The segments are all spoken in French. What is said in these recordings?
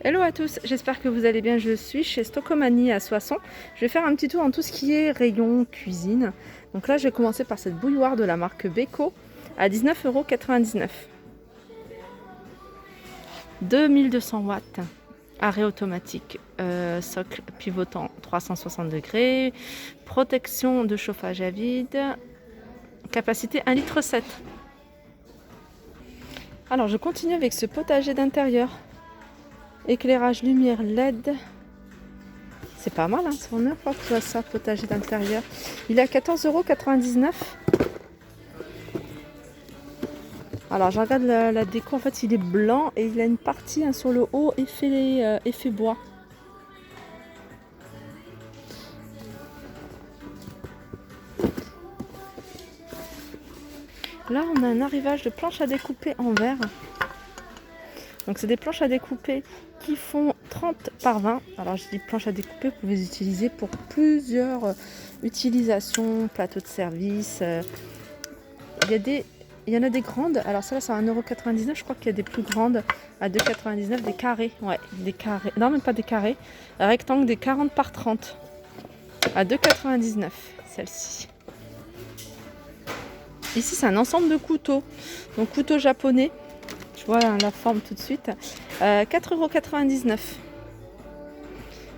Hello à tous, j'espère que vous allez bien. Je suis chez Stockomanie à Soissons. Je vais faire un petit tour dans tout ce qui est rayon cuisine. Donc là, je vais commencer par cette bouilloire de la marque Beko à 19,99 €. 2200 watts, arrêt automatique, socle pivotant 360 degrés, protection de chauffage à vide, capacité 1,7 litre. Alors, je continue avec ce potager d'intérieur. Éclairage lumière LED. C'est pas mal, hein, c'est la première fois que je vois ça, potager d'intérieur. Il est à 14,99 €. Alors je regarde la déco, en fait il est blanc et il a une partie sur le haut effet bois. Là on a un arrivage de planches à découper en verre. Donc c'est des planches à découper qui font 30 par 20. Alors je dis planches à découper, vous pouvez les utiliser pour plusieurs utilisations, plateau de service. Il y en a des grandes, alors ça là c'est à 1,99 €, je crois qu'il y a des plus grandes à 2,99 €, des carrés, ouais, des carrés, non même pas des carrés, un rectangle des 40 par 30 à 2,99 € celle-ci. Ici c'est un ensemble de couteaux, donc couteau japonais, je vois la forme tout de suite, 4,99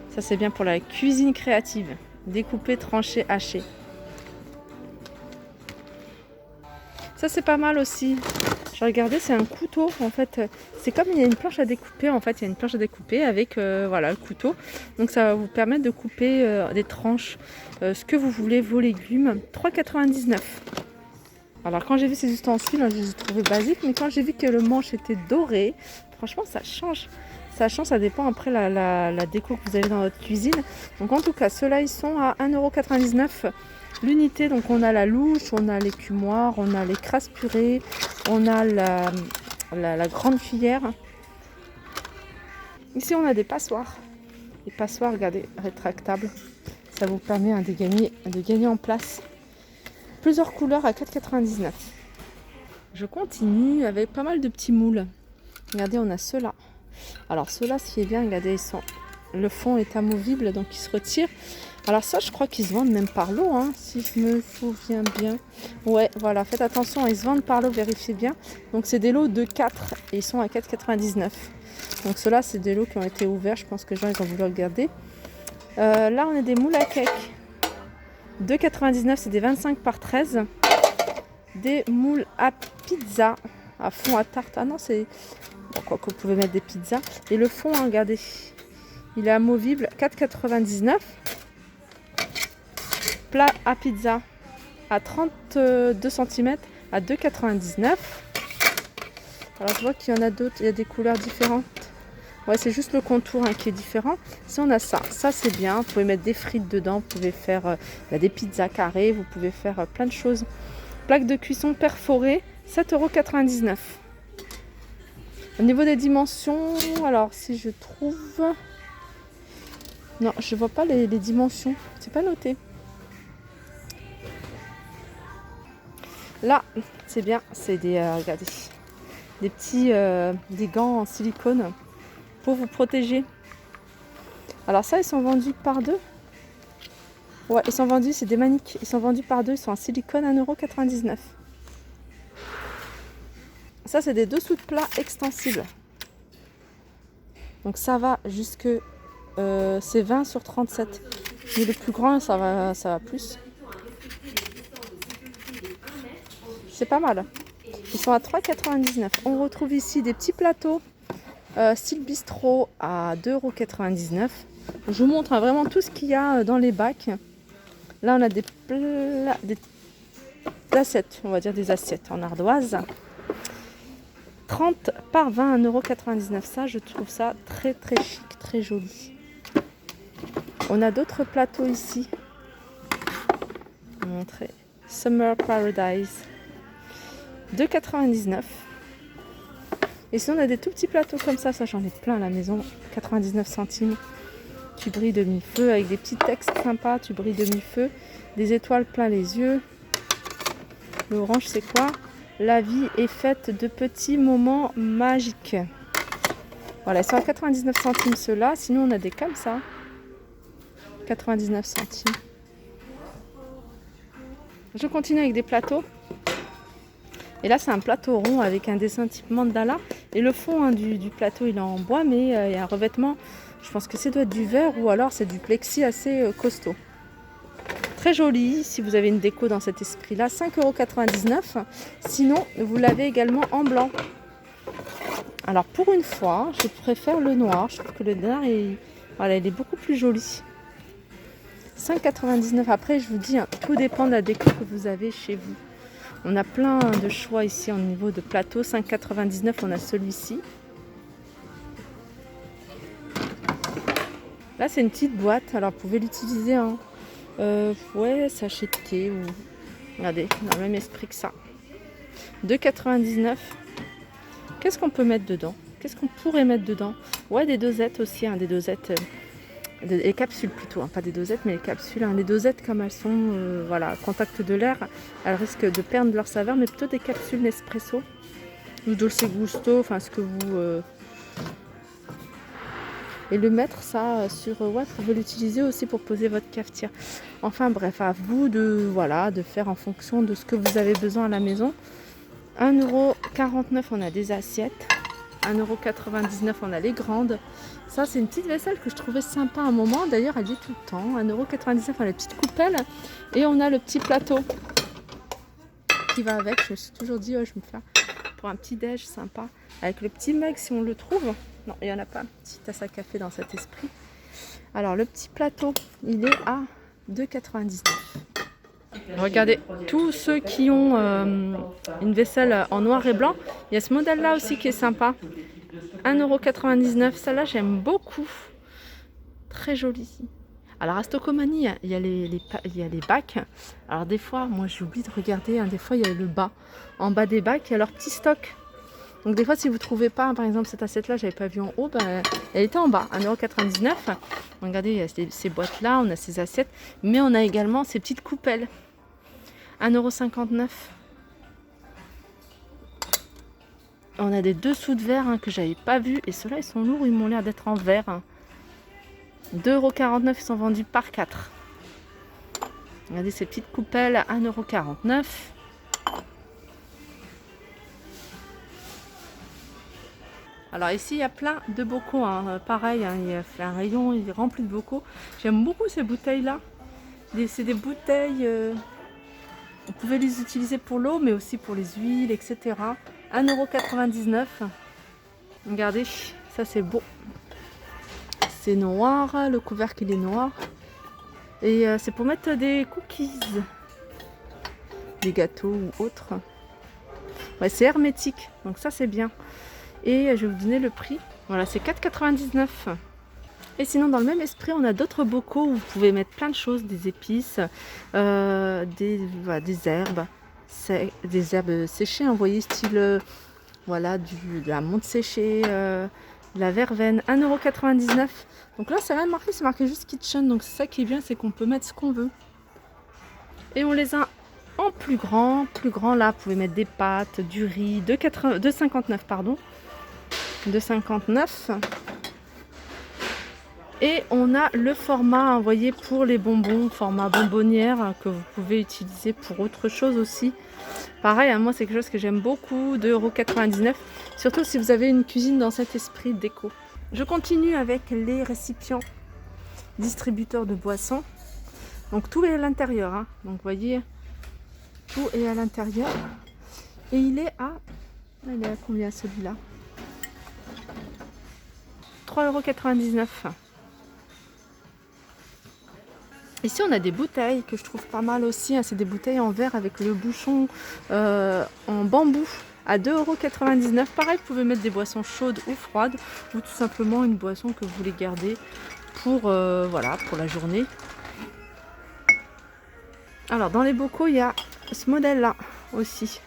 €. Ça c'est bien pour la cuisine créative, découpé, tranché, haché. Ça c'est pas mal aussi. Je regardais, c'est un couteau en fait. C'est comme il y a une planche à découper en fait. Il y a une planche à découper avec voilà, le couteau. Donc ça va vous permettre de couper des tranches, ce que vous voulez, vos légumes. 3,99 €. Alors quand j'ai vu ces ustensiles, je les ai trouvés basiques. Mais quand j'ai vu que le manche était doré, franchement ça change. Ça change, ça dépend après la déco que vous avez dans votre cuisine. Donc en tout cas, ceux-là ils sont à 1,99 € l'unité. Donc on a la louche, on a l'écumoire, on a les crasses purées, on a la grande cuillère. Ici on a des passoires. Les passoires, regardez, rétractables. Ça vous permet de gagner en place. Plusieurs couleurs à 4,99 €. Je continue avec pas mal de petits moules. Regardez, on a ceux-là. Alors ceux-là, ce qui est bien, regardez, le fond est amovible, donc il se retire. Alors ça, je crois qu'ils se vendent même par lot, hein, si je me souviens bien. Ouais, voilà, faites attention, ils se vendent par lot, vérifiez bien. Donc c'est des lots de 4 et ils sont à 4,99 €. Donc ceux-là, c'est des lots qui ont été ouverts, je pense que les gens ils ont voulu regarder. Là, on a des moules à cake. 2,99 €, c'est des 25 par 13. Des moules à pizza, à fond à tarte. Ah non, c'est... Bon, quoi que vous pouvez mettre des pizzas. Et le fond, hein, regardez, il est amovible, 4,99 €. Plat à pizza à 32 cm à 2,99 €. Alors je vois qu'il y en a d'autres, il y a des couleurs différentes. Ouais, c'est juste le contour hein, qui est différent. Si on a ça, ça c'est bien. Vous pouvez mettre des frites dedans, vous pouvez faire des pizzas carrées, vous pouvez faire plein de choses. Plaque de cuisson perforée, 7,99 €. Au niveau des dimensions, alors si je trouve... Non, je vois pas les dimensions, c'est pas noté. Là, c'est bien, c'est regardez, des petits des gants en silicone pour vous protéger. Alors ça, ils sont vendus par deux. Ouais, ils sont vendus, c'est des maniques. Ils sont vendus par deux, ils sont en silicone, 1,99 €. Ça, c'est des dessous de plat extensibles. Donc ça va jusque... c'est 20 sur 37. Mais le plus grand, ça va plus. C'est pas mal. Ils sont à 3,99 €. On retrouve ici des petits plateaux style bistrot à 2,99 €. Je vous montre hein, vraiment tout ce qu'il y a dans les bacs. Là, on a des assiettes, on va dire des assiettes en ardoise. 30 par 20, 1,99 €. Ça, je trouve ça très très chic, très joli. On a d'autres plateaux ici. Je vais vous montrer. Summer Paradise. 2,99 €. Et sinon, on a des tout petits plateaux comme ça. Ça, j'en ai plein à la maison. 99 centimes. Tu brilles de mi-feu avec des petits textes sympas. Tu brilles de mi-feu. Des étoiles plein les yeux. L'orange, c'est quoi? La vie est faite de petits moments magiques. Voilà, ils sont à 99 centimes ceux-là. Sinon, on a des comme ça. 99 centimes. Je continue avec des plateaux. Et là, c'est un plateau rond avec un dessin type mandala. Et le fond du plateau, il est en bois, mais il y a un revêtement. Je pense que ça doit être du verre ou alors c'est du plexi assez costaud. Très joli, si vous avez une déco dans cet esprit-là. 5,99 €. Sinon, vous l'avez également en blanc. Alors, pour une fois, je préfère le noir. Je trouve que le noir, voilà, il est beaucoup plus joli. 5,99 €. Après, je vous dis, hein, tout dépend de la déco que vous avez chez vous. On a plein de choix ici au niveau de plateau. 5,99 €, on a celui-ci. Là, c'est une petite boîte. Alors, vous pouvez l'utiliser en sachet de thé. Ou... Regardez, dans le même esprit que ça. 2,99 €. Qu'est-ce qu'on peut mettre dedans? Qu'est-ce qu'on pourrait mettre dedans? Ouais, des dosettes aussi. Hein, des dosettes... les capsules plutôt, hein, pas des dosettes, mais les capsules. Hein. Les dosettes, comme elles sont voilà, contact de l'air, elles risquent de perdre leur saveur, mais plutôt des capsules Nespresso ou Dolce Gusto, enfin ce que vous... Et le mettre ça sur... ouais, vous pouvez l'utiliser aussi pour poser votre cafetière. Enfin bref, à vous de faire en fonction de ce que vous avez besoin à la maison. 1,49 €, on a des assiettes. 1,99 €, on a les grandes. Ça, c'est une petite vaisselle que je trouvais sympa à un moment. D'ailleurs, elle dit tout le temps. 1,99 €, on a la petite coupelle. Et on a le petit plateau qui va avec. Je me suis toujours dit, oh, je vais me faire pour un petit déj sympa. Avec le petit mug, si on le trouve. Non, il n'y en a pas. Un petit tasse à café dans cet esprit. Alors, le petit plateau, il est à 2,99 €. Regardez, tous ceux qui ont une vaisselle en noir et blanc, il y a ce modèle-là aussi qui est sympa. 1,99 €, celle-là j'aime beaucoup. Très jolie. Alors à Stocomanie, il y a les bacs. Alors des fois, moi j'oublie de regarder, hein, des fois il y a le bas. En bas des bacs, il y a leur petit stock. Donc des fois si vous ne trouvez pas, par exemple cette assiette-là, j'avais pas vu en haut, ben, elle était en bas, 1,99 €. Regardez, il y a ces boîtes-là, on a ces assiettes, mais on a également ces petites coupelles. 1,59 €. On a des dessous de verre, hein, que j'avais pas vu. Et ceux-là, ils sont lourds, ils m'ont l'air d'être en verre. Hein. 2,49 €, ils sont vendus par 4. Regardez ces petites coupelles à 1,49 €. Alors ici, il y a plein de bocaux. Hein. Pareil, hein, il y a fait un rayon, il est rempli de bocaux. J'aime beaucoup ces bouteilles-là. C'est des bouteilles... Vous pouvez les utiliser pour l'eau, mais aussi pour les huiles, etc. 1,99 €. Regardez, ça c'est beau. C'est noir, le couvercle il est noir. Et c'est pour mettre des cookies, des gâteaux ou autres. Ouais, c'est hermétique, donc ça c'est bien. Et je vais vous donner le prix. Voilà, c'est 4,99 €. Et sinon, dans le même esprit, on a d'autres bocaux où vous pouvez mettre plein de choses, des épices, des herbes, des herbes séchées, hein, vous voyez, style voilà, de la menthe séchée, de la verveine, 1,99 €. Donc là, c'est rien marqué, c'est marqué juste kitchen. Donc c'est ça qui est bien, c'est qu'on peut mettre ce qu'on veut. Et on les a en plus grand. Là, vous pouvez mettre des pâtes, du riz, 2,59 €, pardon. 2,59 €. Et on a le format, vous voyez, pour les bonbons, format bonbonnière, que vous pouvez utiliser pour autre chose aussi. Pareil, hein, moi c'est quelque chose que j'aime beaucoup, 2,99 €, surtout si vous avez une cuisine dans cet esprit déco. Je continue avec les récipients distributeurs de boissons. Donc tout est à l'intérieur, hein. Donc vous voyez, tout est à l'intérieur. Et il est à combien celui-là? 3,99 €. Ici, on a des bouteilles que je trouve pas mal aussi. Hein. C'est des bouteilles en verre avec le bouchon en bambou à 2,99 €. Pareil, vous pouvez mettre des boissons chaudes ou froides ou tout simplement une boisson que vous voulez garder pour, voilà, pour la journée. Alors, dans les bocaux, il y a ce modèle-là aussi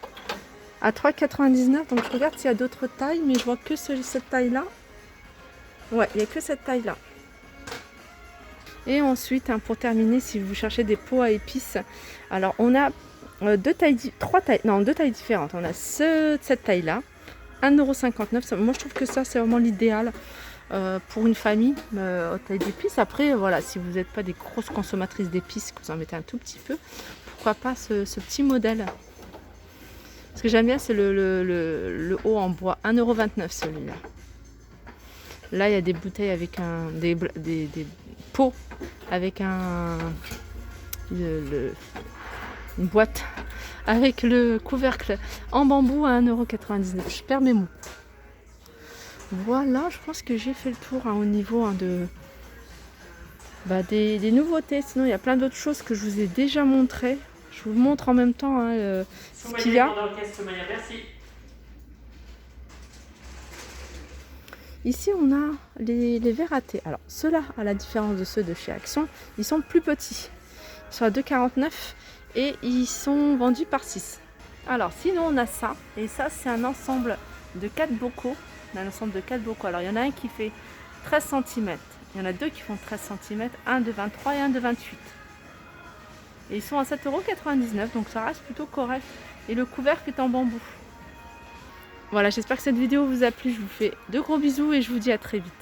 à 3,99 €. Donc, je regarde s'il y a d'autres tailles, mais je vois que cette taille-là. Ouais, il n'y a que cette taille-là. Et ensuite, hein, pour terminer, si vous cherchez des pots à épices, alors on a deux tailles différentes. On a cette taille-là, 1,59 €. Moi je trouve que ça c'est vraiment l'idéal pour une famille haute taille d'épices. Après voilà, si vous n'êtes pas des grosses consommatrices d'épices, que vous en mettez un tout petit peu, pourquoi pas ce petit modèle. Ce que j'aime bien c'est le haut en bois, 1,29 € celui-là. Là il y a des bouteilles avec des pots avec une boîte avec le couvercle en bambou à 1,99 €. Je perds mes mots. Voilà, je pense que j'ai fait le tour au niveau des nouveautés. Sinon, il y a plein d'autres choses que je vous ai déjà montrées. Je vous montre en même temps ce qu'il y a. Ici, on a les verres à thé. Alors, ceux-là, à la différence de ceux de chez Action, ils sont plus petits. Ils sont à 2,49 € et ils sont vendus par 6. Alors, sinon, on a ça. Et ça, c'est un ensemble de 4 bocaux. Un ensemble de 4 bocaux. Alors, il y en a un qui fait 13 cm. Il y en a deux qui font 13 cm. Un de 23 et un de 28. Et ils sont à 7,99 €. Donc, ça reste plutôt correct. Et le couvercle est en bambou. Voilà, j'espère que cette vidéo vous a plu. Je vous fais de gros bisous et je vous dis à très vite.